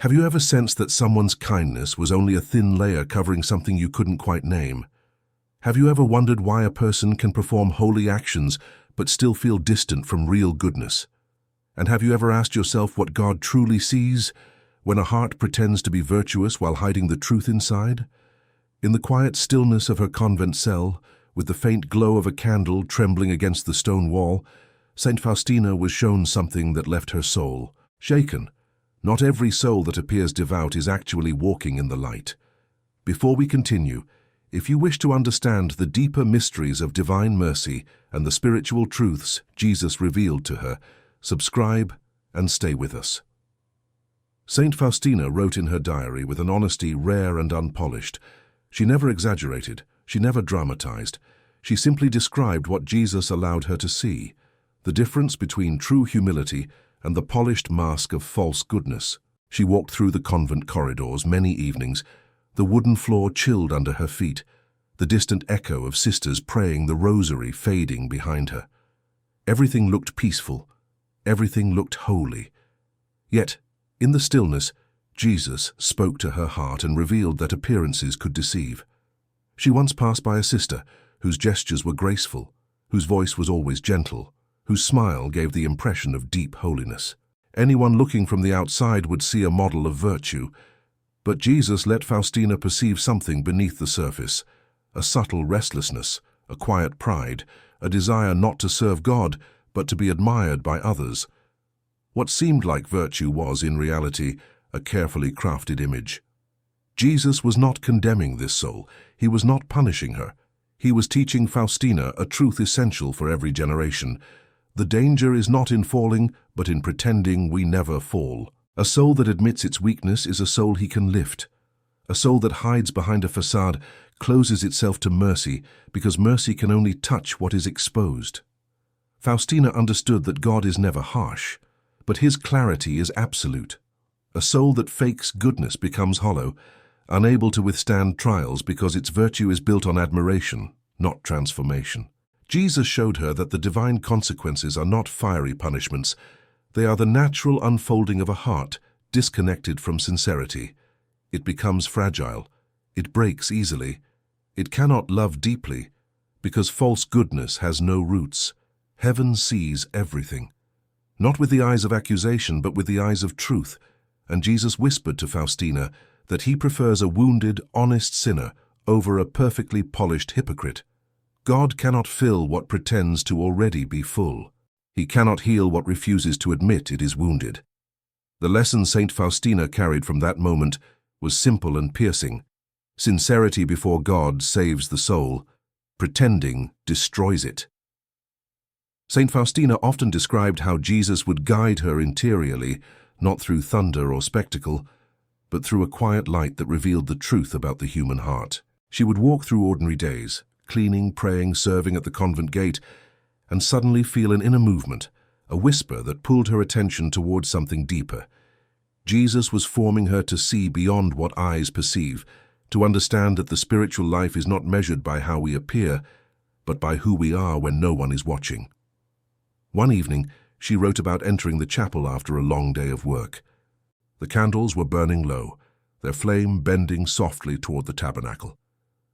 Have you ever sensed that someone's kindness was only a thin layer covering something you couldn't quite name? Have you ever wondered why a person can perform holy actions but still feel distant from real goodness? And have you ever asked yourself what God truly sees when a heart pretends to be virtuous while hiding the truth inside? In the quiet stillness of her convent cell, with the faint glow of a candle trembling against the stone wall, Saint Faustina was shown something that left her soul shaken. Not every soul that appears devout is actually walking in the light. Before we continue, if you wish to understand the deeper mysteries of divine mercy and the spiritual truths Jesus revealed to her, subscribe and stay with us. Saint Faustina wrote in her diary with an honesty rare and unpolished. She never exaggerated, she never dramatized. She simply described what Jesus allowed her to see, the difference between true humility and the polished mask of false goodness. She walked through the convent corridors many evenings, the wooden floor chilled under her feet, the distant echo of sisters praying the rosary fading behind her. Everything looked peaceful, everything looked holy. Yet, in the stillness, Jesus spoke to her heart and revealed that appearances could deceive. She once passed by a sister whose gestures were graceful, whose voice was always gentle, whose smile gave the impression of deep holiness. Anyone looking from the outside would see a model of virtue, but Jesus let Faustina perceive something beneath the surface, a subtle restlessness, a quiet pride, a desire not to serve God, but to be admired by others. What seemed like virtue was, in reality, a carefully crafted image. Jesus was not condemning this soul. He was not punishing her. He was teaching Faustina a truth essential for every generation. The danger is not in falling, but in pretending we never fall. A soul that admits its weakness is a soul he can lift. A soul that hides behind a facade closes itself to mercy because mercy can only touch what is exposed. Faustina understood that God is never harsh, but his clarity is absolute. A soul that fakes goodness becomes hollow, unable to withstand trials because its virtue is built on admiration, not transformation. Jesus showed her that the divine consequences are not fiery punishments. They are the natural unfolding of a heart disconnected from sincerity. It becomes fragile. It breaks easily. It cannot love deeply because false goodness has no roots. Heaven sees everything, not with the eyes of accusation, but with the eyes of truth. And Jesus whispered to Faustina that he prefers a wounded, honest sinner over a perfectly polished hypocrite. God cannot fill what pretends to already be full. He cannot heal what refuses to admit it is wounded. The lesson Saint Faustina carried from that moment was simple and piercing. Sincerity before God saves the soul. Pretending destroys it. Saint Faustina often described how Jesus would guide her interiorly, not through thunder or spectacle, but through a quiet light that revealed the truth about the human heart. She would walk through ordinary days, cleaning, praying, serving at the convent gate, and suddenly feel an inner movement, a whisper that pulled her attention towards something deeper. Jesus was forming her to see beyond what eyes perceive, to understand that the spiritual life is not measured by how we appear, but by who we are when no one is watching. One evening, she wrote about entering the chapel after a long day of work. The candles were burning low, their flame bending softly toward the tabernacle.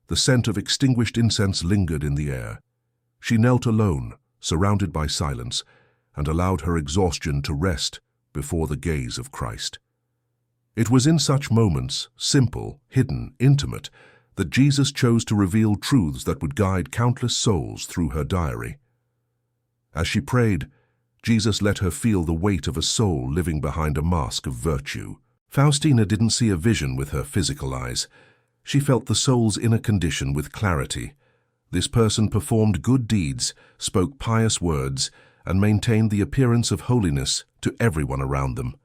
The scent of extinguished incense lingered in the air. She knelt alone, surrounded by silence, and allowed her exhaustion to rest before the gaze of Christ. It was in such moments, simple, hidden, intimate, that Jesus chose to reveal truths that would guide countless souls through her diary. As she prayed, Jesus let her feel the weight of a soul living behind a mask of virtue. Faustina didn't see a vision with her physical eyes. She felt the soul's inner condition with clarity. This person performed good deeds, spoke pious words, and maintained the appearance of holiness to everyone around them.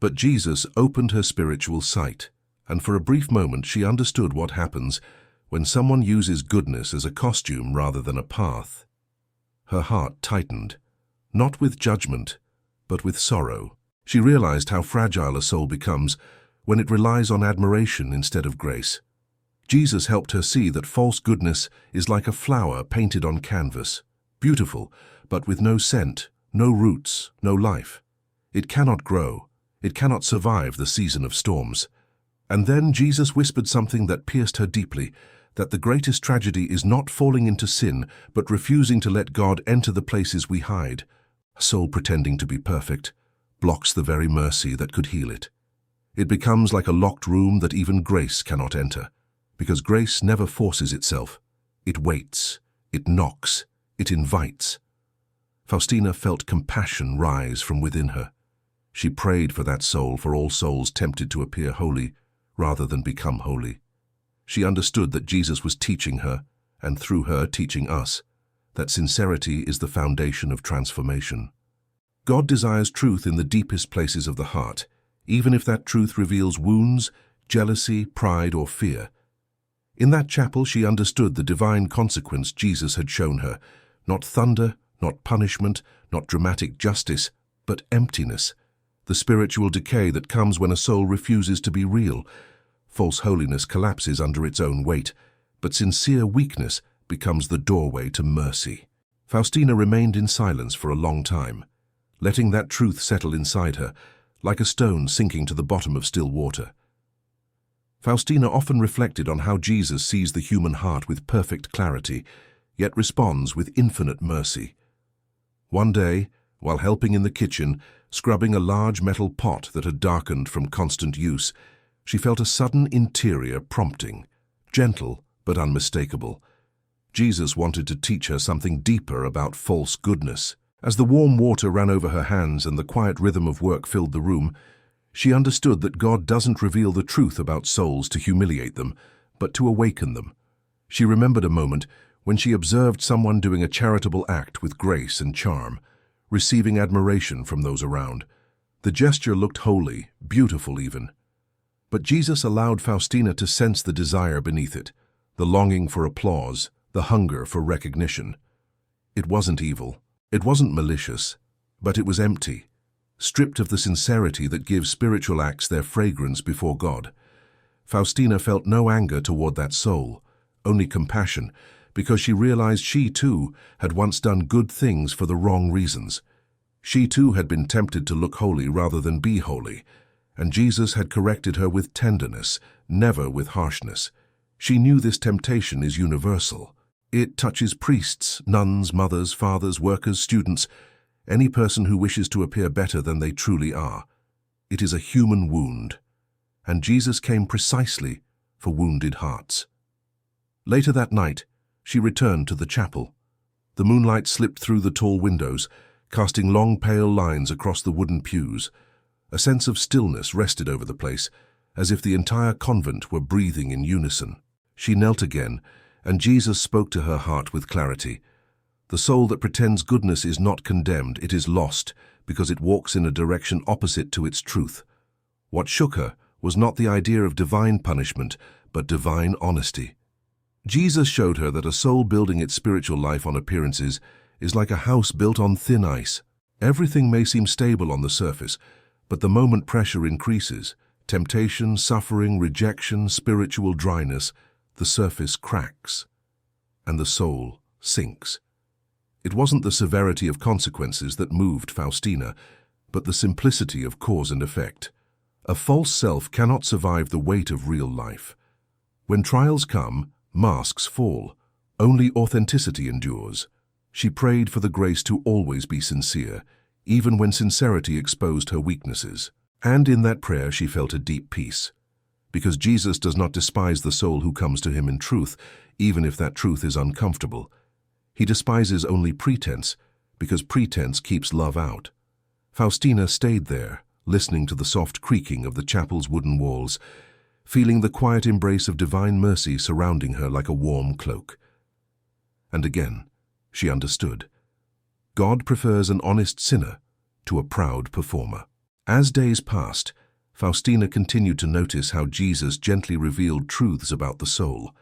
But Jesus opened her spiritual sight, and for a brief moment she understood what happens when someone uses goodness as a costume rather than a path. Her heart tightened, not with judgment, but with sorrow. She realized how fragile a soul becomes when it relies on admiration instead of grace. Jesus helped her see that false goodness is like a flower painted on canvas, beautiful, but with no scent, no roots, no life. It cannot grow. It cannot survive the season of storms. And then Jesus whispered something that pierced her deeply, that the greatest tragedy is not falling into sin, but refusing to let God enter the places we hide. A soul pretending to be perfect blocks the very mercy that could heal it. It becomes like a locked room that even grace cannot enter, because grace never forces itself. It waits, it knocks, it invites. Faustina felt compassion rise from within her. She prayed for that soul, for all souls tempted to appear holy rather than become holy. She understood that Jesus was teaching her, and through her teaching us, that sincerity is the foundation of transformation. God desires truth in the deepest places of the heart, even if that truth reveals wounds, jealousy, pride, or fear. In that chapel, she understood the divine consequence Jesus had shown her, not thunder, not punishment, not dramatic justice, but emptiness, the spiritual decay that comes when a soul refuses to be real. False holiness collapses under its own weight, but sincere weakness becomes the doorway to mercy. Faustina remained in silence for a long time, letting that truth settle inside her, like a stone sinking to the bottom of still water. Faustina often reflected on how Jesus sees the human heart with perfect clarity, yet responds with infinite mercy. One day, while helping in the kitchen, scrubbing a large metal pot that had darkened from constant use, she felt a sudden interior prompting, gentle but unmistakable. Jesus wanted to teach her something deeper about false goodness. As the warm water ran over her hands and the quiet rhythm of work filled the room, she understood that God doesn't reveal the truth about souls to humiliate them, but to awaken them. She remembered a moment when she observed someone doing a charitable act with grace and charm, receiving admiration from those around. The gesture looked holy, beautiful even. But Jesus allowed Faustina to sense the desire beneath it, the longing for applause, the hunger for recognition. It wasn't evil. It wasn't malicious, but it was empty, stripped of the sincerity that gives spiritual acts their fragrance before God. Faustina felt no anger toward that soul, only compassion, because she realized she too had once done good things for the wrong reasons. She too had been tempted to look holy rather than be holy, and Jesus had corrected her with tenderness, never with harshness. She knew this temptation is universal. It touches priests, nuns, mothers, fathers, workers, students, any person who wishes to appear better than they truly are. It is a human wound, and Jesus came precisely for wounded hearts. Later that night, she returned to the chapel. The moonlight slipped through the tall windows, casting long pale lines across the wooden pews. A sense of stillness rested over the place, as if the entire convent were breathing in unison. She knelt again, and Jesus spoke to her heart with clarity. The soul that pretends goodness is not condemned, it is lost, because it walks in a direction opposite to its truth. What shook her was not the idea of divine punishment, but divine honesty. Jesus showed her that a soul building its spiritual life on appearances is like a house built on thin ice. Everything may seem stable on the surface, but the moment pressure increases, temptation, suffering, rejection, spiritual dryness, the surface cracks, and the soul sinks. It wasn't the severity of consequences that moved Faustina, but the simplicity of cause and effect. A false self cannot survive the weight of real life. When trials come, masks fall. Only authenticity endures. She prayed for the grace to always be sincere, even when sincerity exposed her weaknesses. And in that prayer she felt a deep peace. Because Jesus does not despise the soul who comes to him in truth, even if that truth is uncomfortable. He despises only pretense, because pretense keeps love out. Faustina stayed there, listening to the soft creaking of the chapel's wooden walls, feeling the quiet embrace of divine mercy surrounding her like a warm cloak. And again, she understood. God prefers an honest sinner to a proud performer. As days passed, Faustina continued to notice how Jesus gently revealed truths about the soul,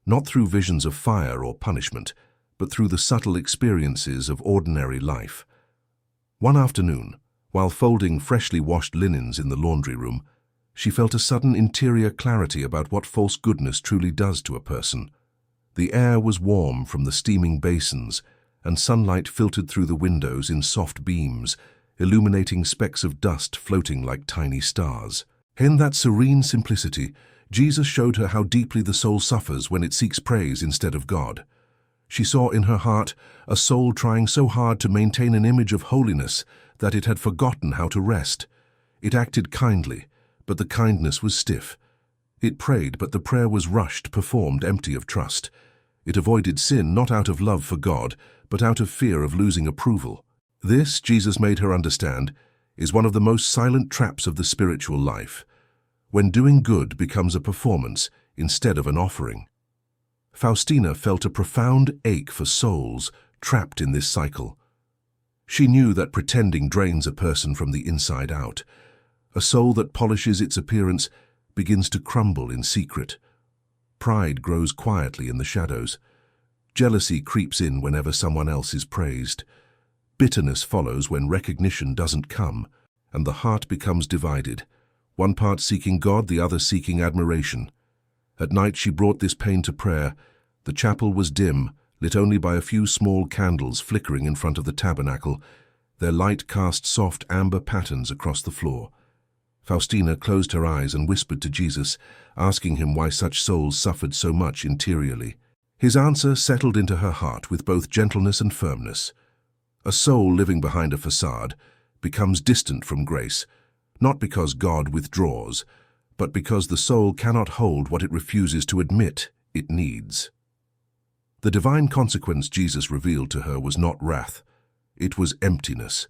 not through visions of fire or punishment, but through the subtle experiences of ordinary life. One afternoon, while folding freshly washed linens in the laundry room, she felt a sudden interior clarity about what false goodness truly does to a person. The air was warm from the steaming basins, and sunlight filtered through the windows in soft beams, illuminating specks of dust floating like tiny stars. In that serene simplicity, Jesus showed her how deeply the soul suffers when it seeks praise instead of God. She saw in her heart a soul trying so hard to maintain an image of holiness that it had forgotten how to rest. It acted kindly, but the kindness was stiff. It prayed, but the prayer was rushed, performed, empty of trust. It avoided sin not out of love for God, but out of fear of losing approval. This, Jesus made her understand, is one of the most silent traps of the spiritual life, when doing good becomes a performance instead of an offering. Faustina felt a profound ache for souls trapped in this cycle. She knew that pretending drains a person from the inside out. A soul that polishes its appearance begins to crumble in secret. Pride grows quietly in the shadows. Jealousy creeps in whenever someone else is praised. Bitterness follows when recognition doesn't come, and the heart becomes divided, one part seeking God, the other seeking admiration. At night she brought this pain to prayer. The chapel was dim, lit only by a few small candles flickering in front of the tabernacle. Their light cast soft amber patterns across the floor. Faustina closed her eyes and whispered to Jesus, asking him why such souls suffered so much interiorly. His answer settled into her heart with both gentleness and firmness. A soul living behind a facade becomes distant from grace, not because God withdraws, but because the soul cannot hold what it refuses to admit it needs. The divine consequence Jesus revealed to her was not wrath. It was emptiness,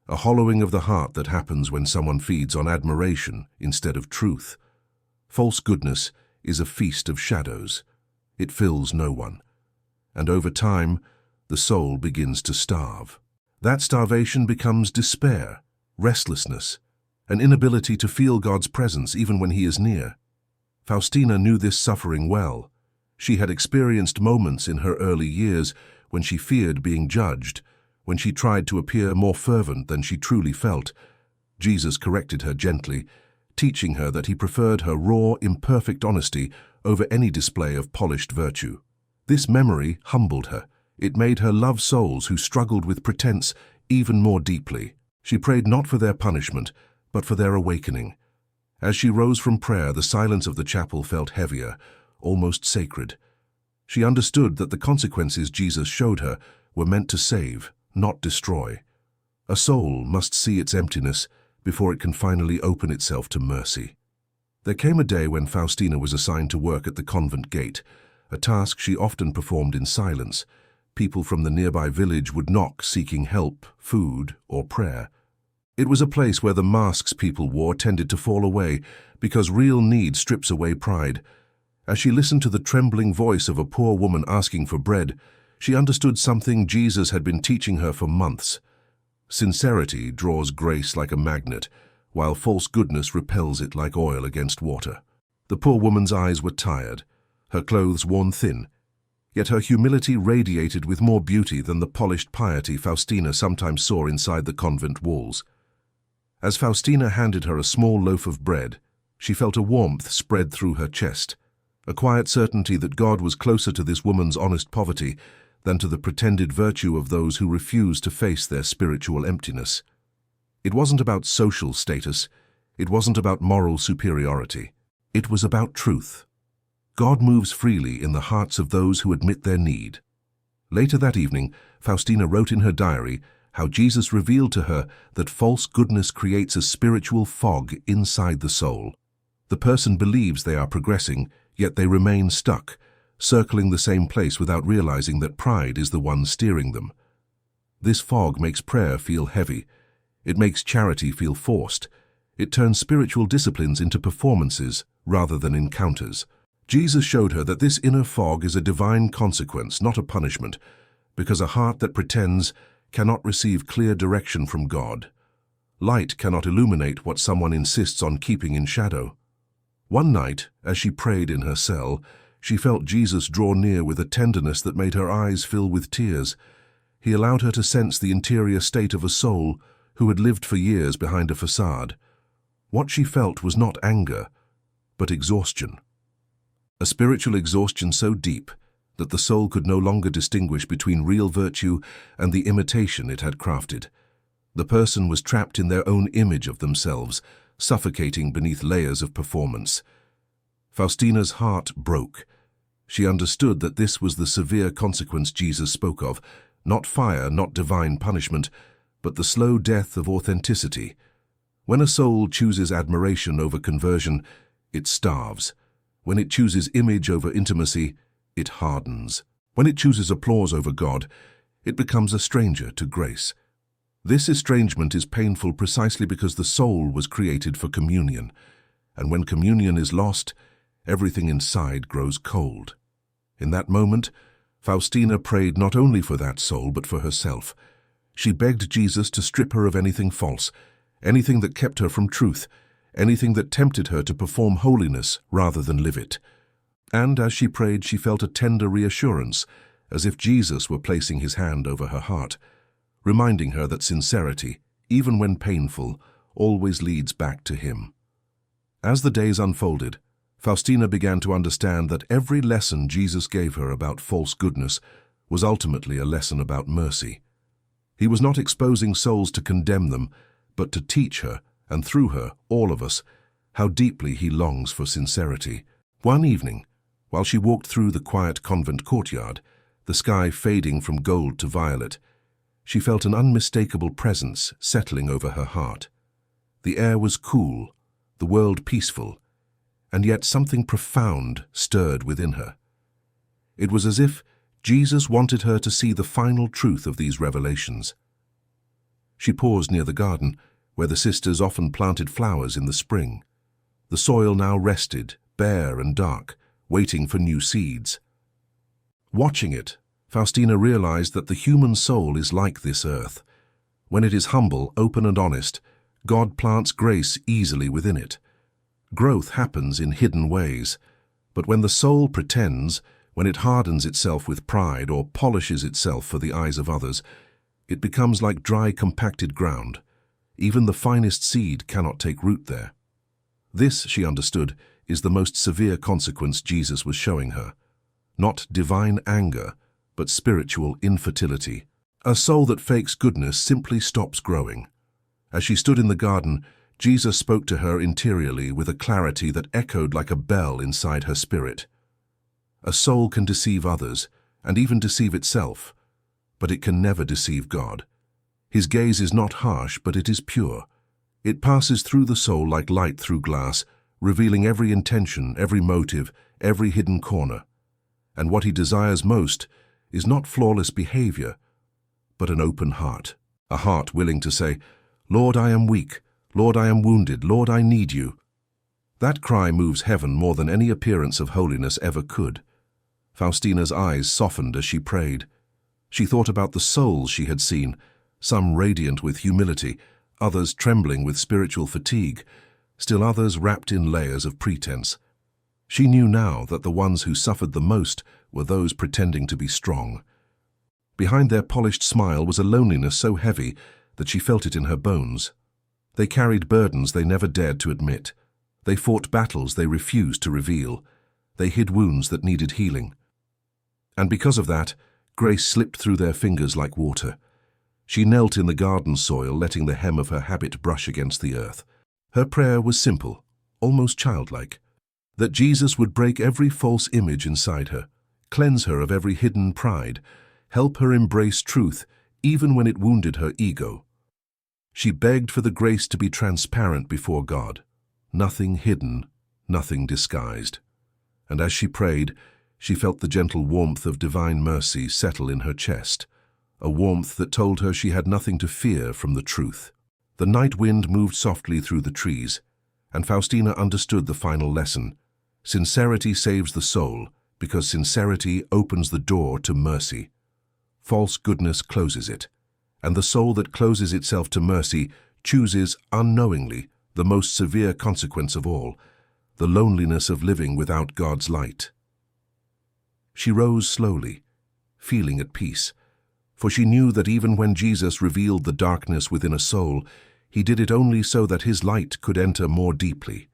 a hollowing of the heart that happens when someone feeds on admiration instead of truth. False goodness is a feast of shadows. It fills no one. And over time, the soul begins to starve. That starvation becomes despair, restlessness, an inability to feel God's presence even when He is near. Faustina knew this suffering well. She had experienced moments in her early years when she feared being judged, when she tried to appear more fervent than she truly felt. Jesus corrected her gently, teaching her that He preferred her raw, imperfect honesty over any display of polished virtue. This memory humbled her. It made her love souls who struggled with pretense even more deeply. She prayed not for their punishment, but for their awakening. As she rose from prayer, the silence of the chapel felt heavier, almost sacred. She understood that the consequences Jesus showed her were meant to save, not destroy. A soul must see its emptiness before it can finally open itself to mercy. There came a day when Faustina was assigned to work at the convent gate, a task she often performed in silence. People from the nearby village would knock seeking help, food, or prayer. It was a place where the masks people wore tended to fall away because real need strips away pride. As she listened to the trembling voice of a poor woman asking for bread, she understood something Jesus had been teaching her for months. Sincerity draws grace like a magnet, while false goodness repels it like oil against water. The poor woman's eyes were tired, her clothes worn thin, yet her humility radiated with more beauty than the polished piety Faustina sometimes saw inside the convent walls. As Faustina handed her a small loaf of bread, she felt a warmth spread through her chest, a quiet certainty that God was closer to this woman's honest poverty than to the pretended virtue of those who refuse to face their spiritual emptiness. It wasn't about social status. It wasn't about moral superiority. It was about truth. God moves freely in the hearts of those who admit their need. Later that evening, Faustina wrote in her diary how Jesus revealed to her that false goodness creates a spiritual fog inside the soul. The person believes they are progressing, yet they remain stuck, circling the same place without realizing that pride is the one steering them. This fog makes prayer feel heavy. It makes charity feel forced. It turns spiritual disciplines into performances rather than encounters. Jesus showed her that this inner fog is a divine consequence, not a punishment, because a heart that pretends cannot receive clear direction from God. Light cannot illuminate what someone insists on keeping in shadow. One night, as she prayed in her cell, she felt Jesus draw near with a tenderness that made her eyes fill with tears. He allowed her to sense the interior state of a soul who had lived for years behind a facade. What she felt was not anger, but exhaustion. A spiritual exhaustion so deep that the soul could no longer distinguish between real virtue and the imitation it had crafted. The person was trapped in their own image of themselves, suffocating beneath layers of performance. Faustina's heart broke. She understood that this was the severe consequence Jesus spoke of, not fire, not divine punishment, but the slow death of authenticity. When a soul chooses admiration over conversion, it starves. When it chooses image over intimacy, it hardens. When it chooses applause over God, it becomes a stranger to grace. This estrangement is painful precisely because the soul was created for communion, and when communion is lost, everything inside grows cold. In that moment, Faustina prayed not only for that soul but for herself. She begged Jesus to strip her of anything false, anything that kept her from truth, anything that tempted her to perform holiness rather than live it. And as she prayed, she felt a tender reassurance, as if Jesus were placing his hand over her heart, reminding her that sincerity, even when painful, always leads back to him. As the days unfolded, Faustina began to understand that every lesson Jesus gave her about false goodness was ultimately a lesson about mercy. He was not exposing souls to condemn them, but to teach her, and through her, all of us, how deeply he longs for sincerity. One evening, while she walked through the quiet convent courtyard, the sky fading from gold to violet, she felt an unmistakable presence settling over her heart. The air was cool, the world peaceful, and yet something profound stirred within her. It was as if Jesus wanted her to see the final truth of these revelations. She paused near the garden, where the sisters often planted flowers in the spring. The soil now rested, bare and dark, waiting for new seeds. Watching it, Faustina realized that the human soul is like this earth. When it is humble, open and honest, God plants grace easily within it. Growth happens in hidden ways, but when the soul pretends, when it hardens itself with pride or polishes itself for the eyes of others, it becomes like dry, compacted ground. Even the finest seed cannot take root there. This, she understood, is the most severe consequence Jesus was showing her. Not divine anger, but spiritual infertility. A soul that fakes goodness simply stops growing. As she stood in the garden, Jesus spoke to her interiorly with a clarity that echoed like a bell inside her spirit. A soul can deceive others, and even deceive itself, but it can never deceive God. His gaze is not harsh, but it is pure. It passes through the soul like light through glass, revealing every intention, every motive, every hidden corner. And what he desires most is not flawless behavior, but an open heart. A heart willing to say, "Lord, I am weak. Lord, I am wounded. Lord, I need you." That cry moves heaven more than any appearance of holiness ever could. Faustina's eyes softened as she prayed. She thought about the souls she had seen, some radiant with humility, others trembling with spiritual fatigue, still others wrapped in layers of pretense. She knew now that the ones who suffered the most were those pretending to be strong. Behind their polished smile was a loneliness so heavy that she felt it in her bones. They carried burdens they never dared to admit. They fought battles they refused to reveal. They hid wounds that needed healing. And because of that, grace slipped through their fingers like water. She knelt in the garden soil, letting the hem of her habit brush against the earth. Her prayer was simple, almost childlike, that Jesus would break every false image inside her, cleanse her of every hidden pride, help her embrace truth even when it wounded her ego. She begged for the grace to be transparent before God, nothing hidden, nothing disguised. And as she prayed, she felt the gentle warmth of divine mercy settle in her chest, a warmth that told her she had nothing to fear from the truth. The night wind moved softly through the trees, and Faustina understood the final lesson. Sincerity saves the soul, because sincerity opens the door to mercy. False goodness closes it, and the soul that closes itself to mercy chooses unknowingly the most severe consequence of all, the loneliness of living without God's light. She rose slowly, feeling at peace, for she knew that even when Jesus revealed the darkness within a soul, he did it only so that his light could enter more deeply.